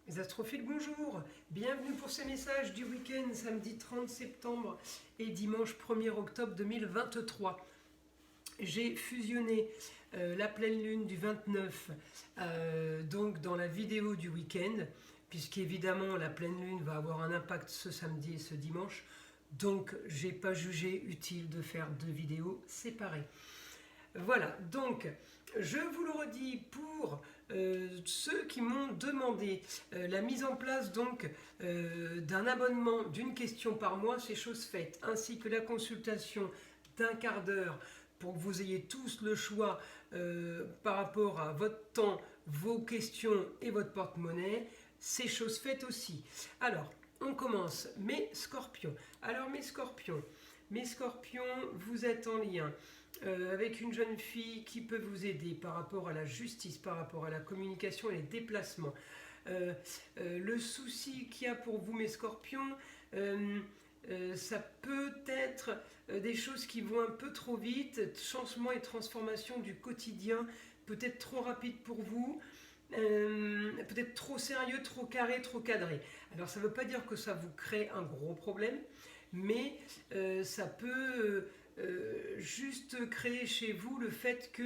Les astrophiles, bonjour. Bienvenue pour ces messages du week-end, samedi 30 septembre et dimanche 1er octobre 2023. J'ai fusionné la pleine lune du 29 donc dans la vidéo du week-end, puisqu'évidemment la pleine lune va avoir un impact ce samedi et ce dimanche. Donc j'ai pas jugé utile de faire deux vidéos séparées. Voilà, donc je vous le redis pour ceux qui m'ont demandé la mise en place donc d'un abonnement d'une question par mois, c'est chose faite, ainsi que la consultation d'un quart d'heure pour que vous ayez tous le choix par rapport à votre temps, vos questions et votre porte-monnaie, c'est chose faite aussi. Alors, on commence. Mes scorpions. Alors mes scorpions, vous êtes en lien avec une jeune fille qui peut vous aider par rapport à la justice, par rapport à la communication et les déplacements. Le souci qu'il y a pour vous, mes scorpions, ça peut être des choses qui vont un peu trop vite, changement et transformation du quotidien, peut-être trop rapide pour vous. Peut-être trop sérieux, trop carré, trop cadré. Alors ça ne veut pas dire que ça vous crée un gros problème, mais ça peut juste créer chez vous le fait que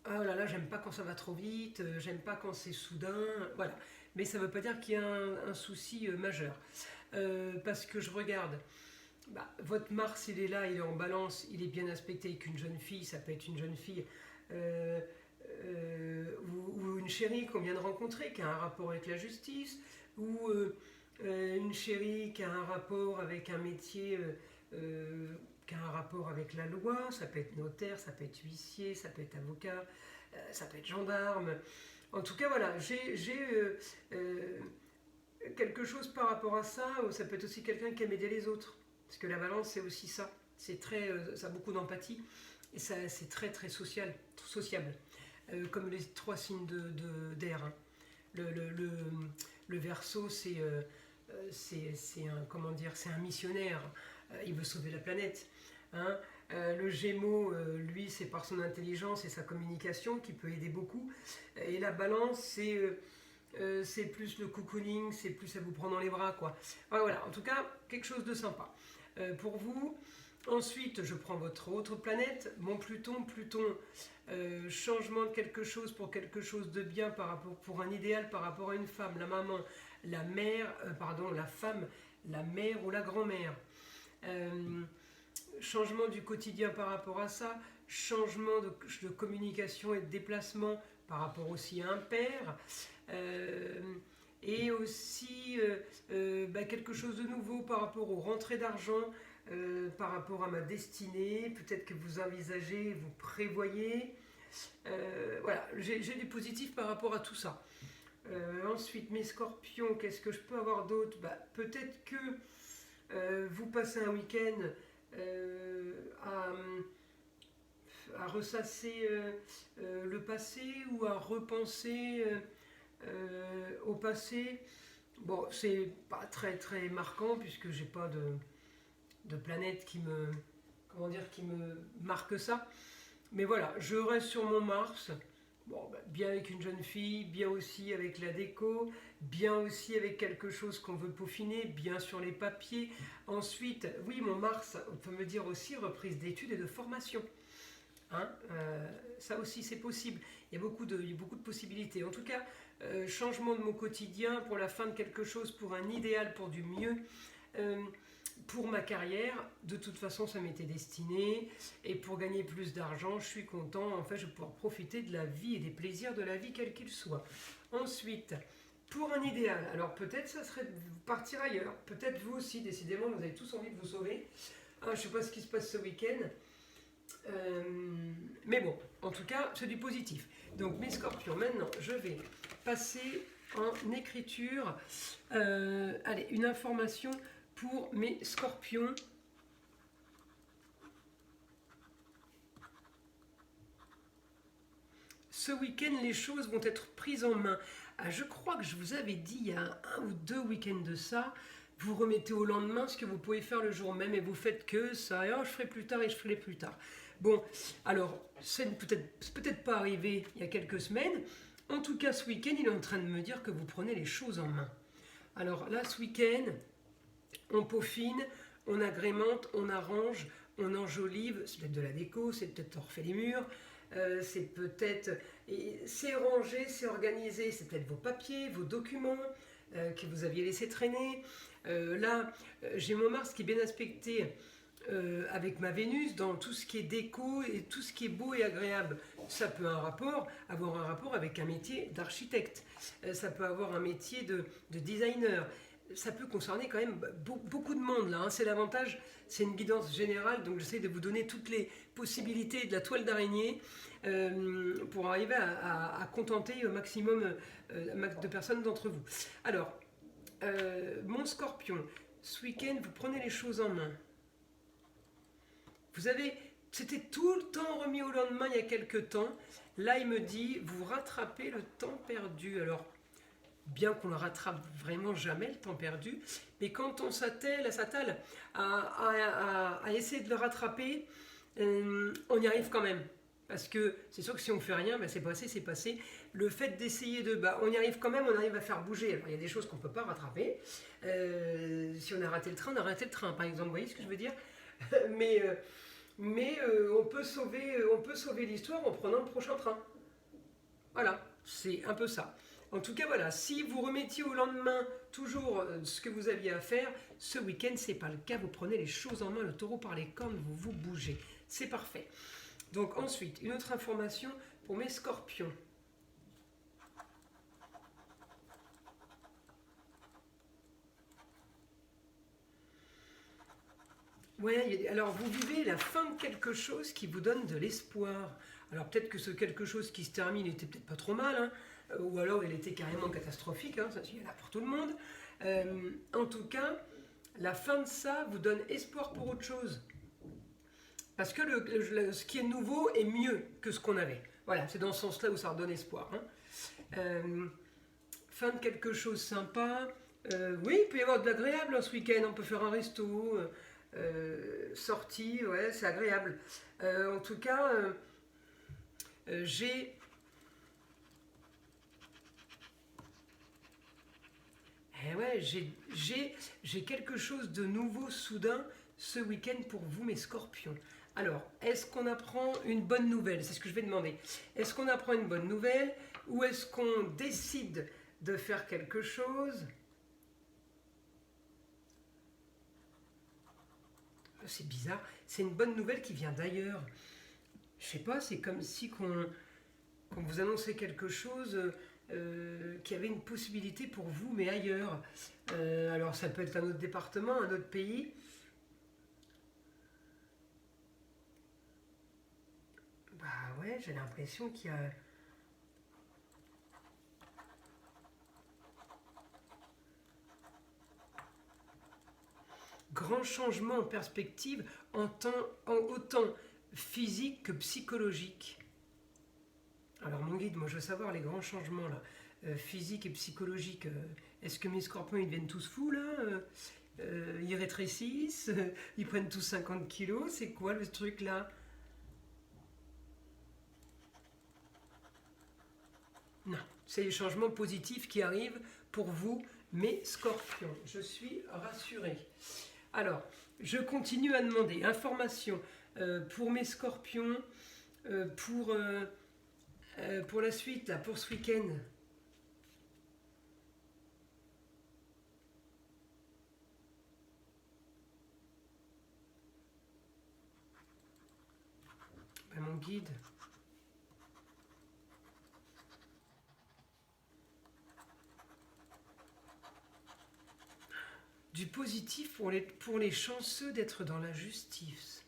oh là là, j'aime pas quand ça va trop vite, j'aime pas quand c'est soudain, voilà. Mais ça ne veut pas dire qu'il y a un souci majeur. Parce que je regarde, votre Mars il est là, il est en balance, il est bien aspecté avec une jeune fille, ça peut être une jeune fille ou une chérie qu'on vient de rencontrer qui a un rapport avec la justice, ou une chérie qui a un rapport avec un métier qui a un rapport avec la loi, ça peut être notaire, ça peut être huissier, ça peut être avocat, ça peut être gendarme. En tout cas, voilà, j'ai quelque chose par rapport à ça, ou ça peut être aussi quelqu'un qui aime aider les autres. Parce que la balance, c'est aussi ça. C'est très, ça a beaucoup d'empathie et c'est très très sociable. Comme les trois signes d'air. Hein. Le Verseau, c'est un missionnaire. Il veut sauver la planète. Hein. Le Gémeaux, lui, c'est par son intelligence et sa communication qui peut aider beaucoup. Et la Balance, c'est plus le cocooning, c'est plus à vous prendre dans les bras, quoi. Voilà, en tout cas, quelque chose de sympa pour vous. Ensuite, je prends votre autre planète, mon Pluton. Changement de quelque chose pour quelque chose de bien pour un idéal par rapport à une femme, la maman, la mère, la femme, la mère ou la grand-mère. Changement du quotidien par rapport à ça, changement de communication et de déplacement par rapport aussi à un père. Et aussi quelque chose de nouveau par rapport aux rentrées d'argent, par rapport à ma destinée, peut-être que vous envisagez, vous prévoyez. Voilà, j'ai du positif par rapport à tout ça. Ensuite, mes scorpions, qu'est-ce que je peux avoir d'autre? Peut-être que vous passez un week-end à ressasser le passé ou à repenser au passé. Bon, c'est pas très très marquant puisque j'ai pas de planète qui me marque ça. Mais voilà, je reste sur mon Mars. Bon, bien avec une jeune fille, bien aussi avec la déco, bien aussi avec quelque chose qu'on veut peaufiner, bien sur les papiers. Ensuite, oui, mon Mars, on peut me dire aussi reprise d'études et de formation. Hein, ça aussi c'est possible, il y a beaucoup de possibilités. En tout cas, changement de mon quotidien pour la fin de quelque chose, pour un idéal, pour du mieux. Pour ma carrière, de toute façon ça m'était destiné, et pour gagner plus d'argent, je suis content, en fait je vais pouvoir profiter de la vie et des plaisirs de la vie quel qu'il soit. Ensuite, pour un idéal, alors peut-être ça serait de partir ailleurs, peut-être vous aussi, décidément vous avez tous envie de vous sauver. Je ne sais pas ce qui se passe ce week-end, mais bon, en tout cas c'est du positif. Donc mes scorpions, maintenant je vais passer en écriture. Allez, une information pour mes scorpions. Ce week-end, les choses vont être prises en main. Je crois que je vous avais dit il y a un ou deux week-ends de ça, vous remettez au lendemain ce que vous pouvez faire le jour même et vous faites que ça, et je ferai plus tard et je ferai plus tard. Bon, alors, c'est peut-être pas arrivé il y a quelques semaines, En tout cas, ce week-end, il est en train de me dire que vous prenez les choses en main. Alors là, ce week-end, on peaufine, on agrémente, on arrange, on enjolive. C'est peut-être de la déco, c'est peut-être on refait les murs, c'est peut-être... C'est rangé, c'est organisé, c'est peut-être vos papiers, vos documents que vous aviez laissé traîner. Là, j'ai mon Mars qui est bien aspecté avec ma Vénus dans tout ce qui est déco et tout ce qui est beau et agréable. Ça peut avoir un rapport avec un métier d'architecte. Ça peut avoir un métier de designer. Ça peut concerner quand même beaucoup de monde là. Hein. C'est l'avantage, c'est une guidance générale, donc j'essaie de vous donner toutes les possibilités de la toile d'araignée pour arriver à contenter au maximum de personnes d'entre vous. Alors, mon Scorpion, ce week-end, vous prenez les choses en main. C'était tout le temps remis au lendemain il y a quelques temps. Là, il me dit, vous rattrapez le temps perdu. Alors, bien qu'on le rattrape vraiment jamais, le temps perdu, mais quand on s'attelle à essayer de le rattraper, on y arrive quand même. Parce que c'est sûr que si on ne fait rien, ben c'est passé, c'est passé. Le fait d'essayer on y arrive quand même, on arrive à faire bouger. Alors, il y a des choses qu'on ne peut pas rattraper. Si on a raté le train, on a raté le train, par exemple. Vous voyez ce que je veux dire? mais on peut sauver l'histoire en prenant le prochain train. Voilà, c'est un peu ça. En tout cas, voilà, si vous remettiez au lendemain toujours ce que vous aviez à faire, ce week-end, c'est pas le cas. Vous prenez les choses en main, le taureau par les cornes, vous bougez. C'est parfait. Donc ensuite, une autre information pour mes scorpions. Ouais, alors vous vivez la fin de quelque chose qui vous donne de l'espoir. Alors peut-être que ce quelque chose qui se termine était peut-être pas trop mal, hein, ou alors il était carrément catastrophique, hein, ça il y en a pour tout le monde. En tout cas, la fin de ça vous donne espoir pour autre chose. Parce que ce qui est nouveau est mieux que ce qu'on avait. Voilà, c'est dans ce sens-là où ça redonne espoir. Hein. Fin de quelque chose sympa. Oui, il peut y avoir de l'agréable ce week-end. On peut faire un resto, sortie, ouais, c'est agréable. En tout cas, j'ai quelque chose de nouveau soudain ce week-end pour vous, mes scorpions. Alors, est-ce qu'on apprend une bonne nouvelle? C'est ce que je vais demander. Est-ce qu'on apprend une bonne nouvelle ou est-ce qu'on décide de faire quelque chose? C'est bizarre. C'est une bonne nouvelle qui vient d'ailleurs. Je sais pas, c'est comme si qu'on vous annonçait quelque chose qui avait une possibilité pour vous, mais ailleurs. Alors ça peut être un autre département, un autre pays. Bah ouais, j'ai l'impression qu'il y a... Grand changement en perspective en autant physique que psychologique. Alors mon guide, moi je veux savoir les grands changements là, physiques et psychologiques. Est-ce que mes scorpions ils deviennent tous fous là ils rétrécissent, ils prennent tous 50 kilos, c'est quoi le truc là? Non, c'est les changements positifs qui arrivent pour vous, mes scorpions. Je suis rassurée. Alors, je continue à demander informations pour mes scorpions, pour la suite, là, pour ce week-end. Ben, mon guide. Du positif pour les chanceux d'être dans la justice.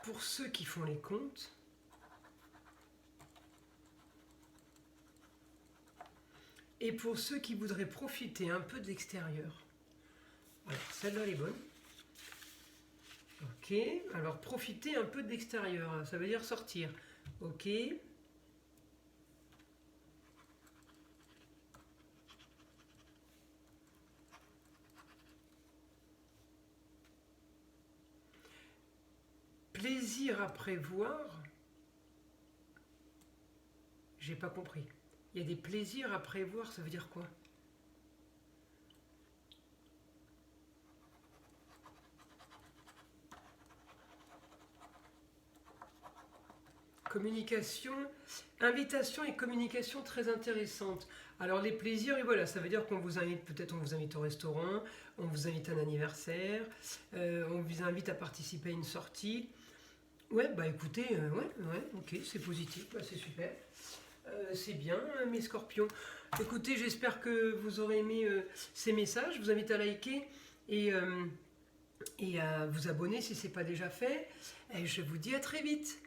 Pour ceux qui font les comptes. Et pour ceux qui voudraient profiter un peu de l'extérieur. Voilà, celle-là elle est bonne. Ok, alors profiter un peu de l'extérieur, ça veut dire sortir. Ok. plaisirs à prévoir. J'ai pas compris. Il y a des plaisirs à prévoir, ça veut dire quoi? Communication, invitation et communication très intéressante. Alors les plaisirs, et voilà, ça veut dire qu'on vous invite, peut-être on vous invite au restaurant, on vous invite à un anniversaire, on vous invite à participer à une sortie. Ouais, bah écoutez, ouais, ok, c'est positif, bah, c'est super. C'est bien, mes scorpions. Écoutez, j'espère que vous aurez aimé ces messages. Je vous invite à liker et, et à vous abonner si ce n'est pas déjà fait. Et je vous dis à très vite.